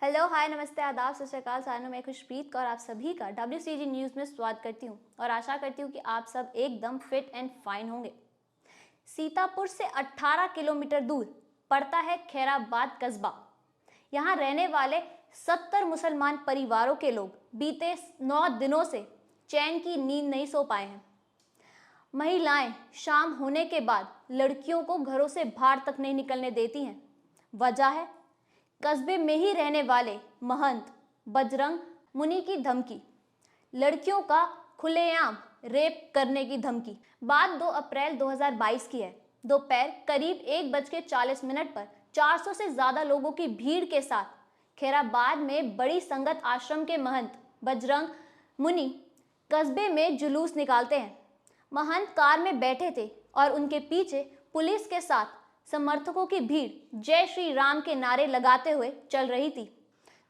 Hello, हाय, नमस्ते, आदाब, सत श्री अकाल साथियों। मैं खुशप्रीत कौर आप सभी का WCG न्यूज़ में स्वागत करती हूँ और आशा करती हूँ कि आप सब एकदम फिट एंड फाइन होंगे। सीतापुर से 18 किलोमीटर दूर पड़ता है खैराबाद कस्बा। यहाँ रहने वाले 70 मुसलमान परिवारों के लोग बीते 9 दिनों से चैन की नींद नहीं सो पाए हैं। महिलाएं शाम होने के बाद लड़कियों को घरों से बाहर तक नहीं निकलने देती हैं। वजह है कस्बे में ही रहने वाले महंत बजरंग मुनि की धमकी, लड़कियों का खुलेआम रेप करने की धमकी। बात 2 अप्रैल 2022 की है। दोपहर करीब 1:40 पर 400 से ज्यादा लोगों की भीड़ के साथ खैराबाद में बड़ी संगत आश्रम के महंत बजरंग मुनि कस्बे में जुलूस निकालते हैं। महंत कार में बैठे थे और उनके पीछे पुलिस के साथ समर्थकों की भीड़ जय श्री राम के नारे लगाते हुए चल रही थी।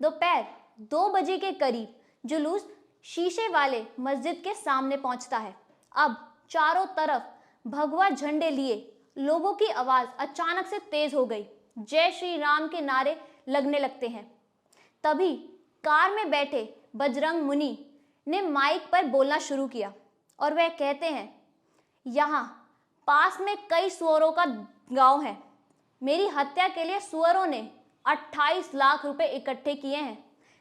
दोपहर 2 बजे के करीब जुलूस शीशे वाले मस्जिद के सामने पहुंचता है। अब चारों तरफ भगवा झंडे लिए लोगों की आवाज अचानक से तेज हो गई। जय श्री राम के नारे लगने लगते हैं। तभी कार में बैठे बजरंग मुनि ने माइक पर बोलना शुरू किया और वह कहते हैं, यहाँ पास में कई सुअरों का गांव है। मेरी हत्या के लिए सुअरों ने 28 लाख रुपए इकट्ठे किए हैं।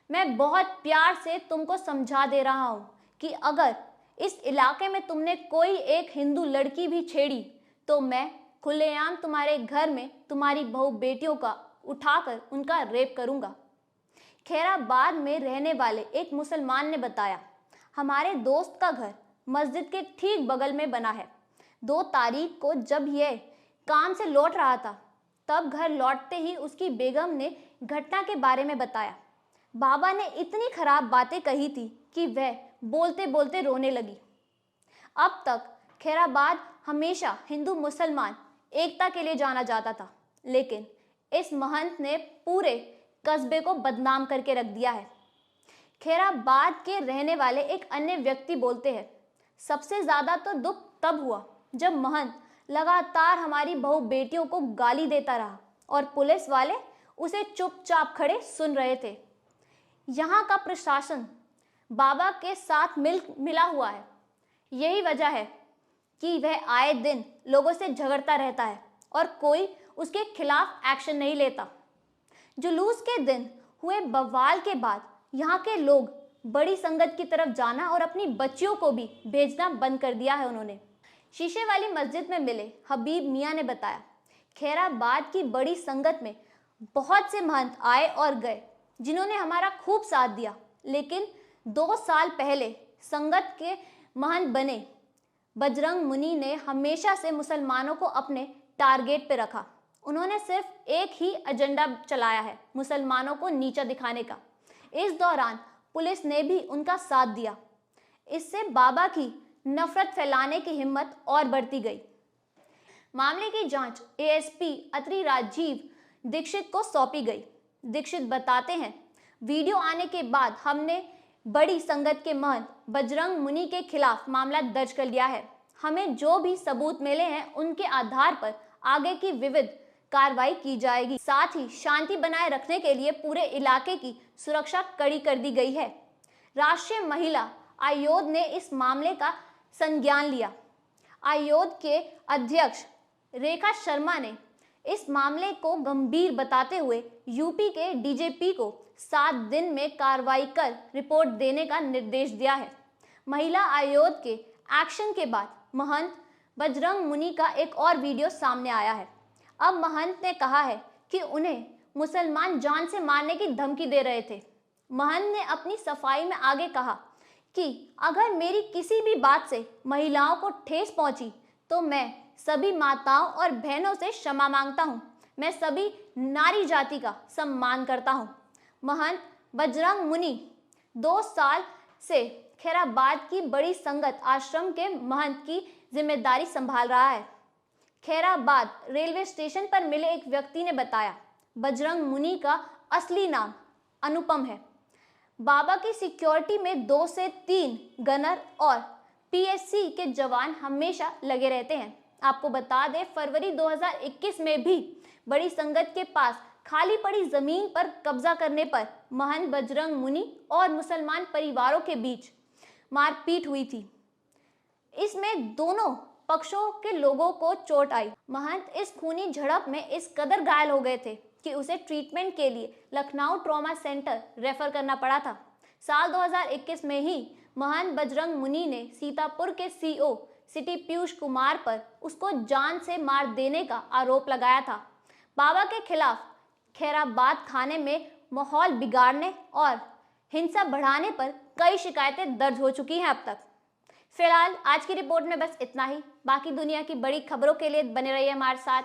मैं बहुत प्यार से तुमको समझा दे रहा हूं कि अगर इस इलाके में तुमने कोई एक हिंदू लड़की भी छेड़ी तो मैं खुलेआम तुम्हारे घर में तुम्हारी बहू बेटियों का उठाकर उनका रेप करूंगा। खैराबाद में रहने वाले एक मुसलमान ने बताया, हमारे दोस्त का घर मस्जिद के ठीक बगल में बना है। 2 तारीख को जब यह काम से लौट रहा था तब घर लौटते ही उसकी बेगम ने घटना के बारे में बताया। बाबा ने इतनी खराब बातें कही थी कि वह बोलते बोलते रोने लगी। अब तक खैराबाद हमेशा हिंदू मुसलमान एकता के लिए जाना जाता था, लेकिन इस महंत ने पूरे कस्बे को बदनाम करके रख दिया है। खैराबाद के रहने वाले एक अन्य व्यक्ति बोलते हैं, सबसे ज्यादा तो दुख तब हुआ जब महंत लगातार हमारी बहू बेटियों को गाली देता रहा और पुलिस वाले उसे चुपचाप खड़े सुन रहे थे। यहाँ का प्रशासन बाबा के साथ मिला हुआ है। यही वजह है कि वह आए दिन लोगों से झगड़ता रहता है और कोई उसके खिलाफ एक्शन नहीं लेता। जुलूस के दिन हुए बवाल के बाद यहाँ के लोग बड़ी संगत की तरफ जाना और अपनी बच्चियों को भी भेजना बंद कर दिया है। उन्होंने शीशे वाली मस्जिद में मिले हबीब मियाँ ने बताया, खैराबाद की बड़ी संगत में बहुत से महंत आए और गए जिन्होंने हमारा खूब साथ दिया, लेकिन 2 साल पहले संगत के महंत बने बजरंग मुनि ने हमेशा से मुसलमानों को अपने टारगेट पे रखा। उन्होंने सिर्फ एक ही एजेंडा चलाया है, मुसलमानों को नीचा दिखाने का। इस दौरान पुलिस ने भी उनका साथ दिया। इससे बाबा की नफरत फैलाने की हिम्मत और बढ़ती गई। मामले की जांच ASP अत्रि राजीव दीक्षित को सौंपी गई। दीक्षित बताते हैं, वीडियो आने के बाद हमने बड़ी संगत के महंत बजरंग मुनि के खिलाफ मामला दर्ज कर लिया है। हमें जो भी सबूत मिले हैं उनके आधार पर आगे की विविध कार्रवाई की जाएगी। साथ ही शांति बनाए रखने के लिए पूरे इलाके की सुरक्षा कड़ी कर दी गई है। राष्ट्रीय महिला आयोग ने इस मामले का संज्ञान लिया। आयोग के अध्यक्ष रेखा शर्मा ने इस मामले को गंभीर बताते हुए यूपी के DGP को 7 दिन में कार्रवाई कर रिपोर्ट देने का निर्देश दिया है। महिला आयोग के एक्शन के बाद महंत बजरंग मुनि का एक और वीडियो सामने आया है। अब महंत ने कहा है कि उन्हें मुसलमान जान से मारने की धमकी दे रहे थे। महंत ने अपनी सफाई में आगे कहा कि अगर मेरी किसी भी बात से महिलाओं को ठेस पहुंची तो मैं सभी माताओं और बहनों से क्षमा मांगता हूं। मैं सभी नारी जाति का सम्मान करता हूं। महंत बजरंग मुनि 2 साल से खैराबाद की बड़ी संगत आश्रम के महंत की जिम्मेदारी संभाल रहा है। खैराबाद रेलवे स्टेशन पर मिले एक व्यक्ति ने बताया, बजरंग मुनि का असली नाम अनुपम है। बाबा की सिक्योरिटी में 2 से 3 गनर और PSC के जवान हमेशा लगे रहते हैं। आपको बता दें, फरवरी 2021 में भी बड़ी संगत के पास खाली पड़ी जमीन पर कब्जा करने पर महंत बजरंग मुनि और मुसलमान परिवारों के बीच मारपीट हुई थी। इसमें दोनों पक्षों के लोगों को चोट आई। महंत इस खूनी झड़प में इस कदर घायल हो गए थे कि उसे ट्रीटमेंट के लिए लखनऊ ट्रॉमा सेंटर रेफर करना पड़ा था। साल 2021 में ही महंत बजरंग मुनि ने सीतापुर के सीओ सिटी पीयूष कुमार पर उसको जान से मार देने का आरोप लगाया था। बाबा के खिलाफ खैराबाद थाने में माहौल बिगाड़ने और हिंसा बढ़ाने पर कई शिकायतें दर्ज हो चुकी हैं अब तक। फिलहाल आज की रिपोर्ट में बस इतना ही। बाकी दुनिया की बड़ी खबरों के लिए बने रहिए हमारे साथ।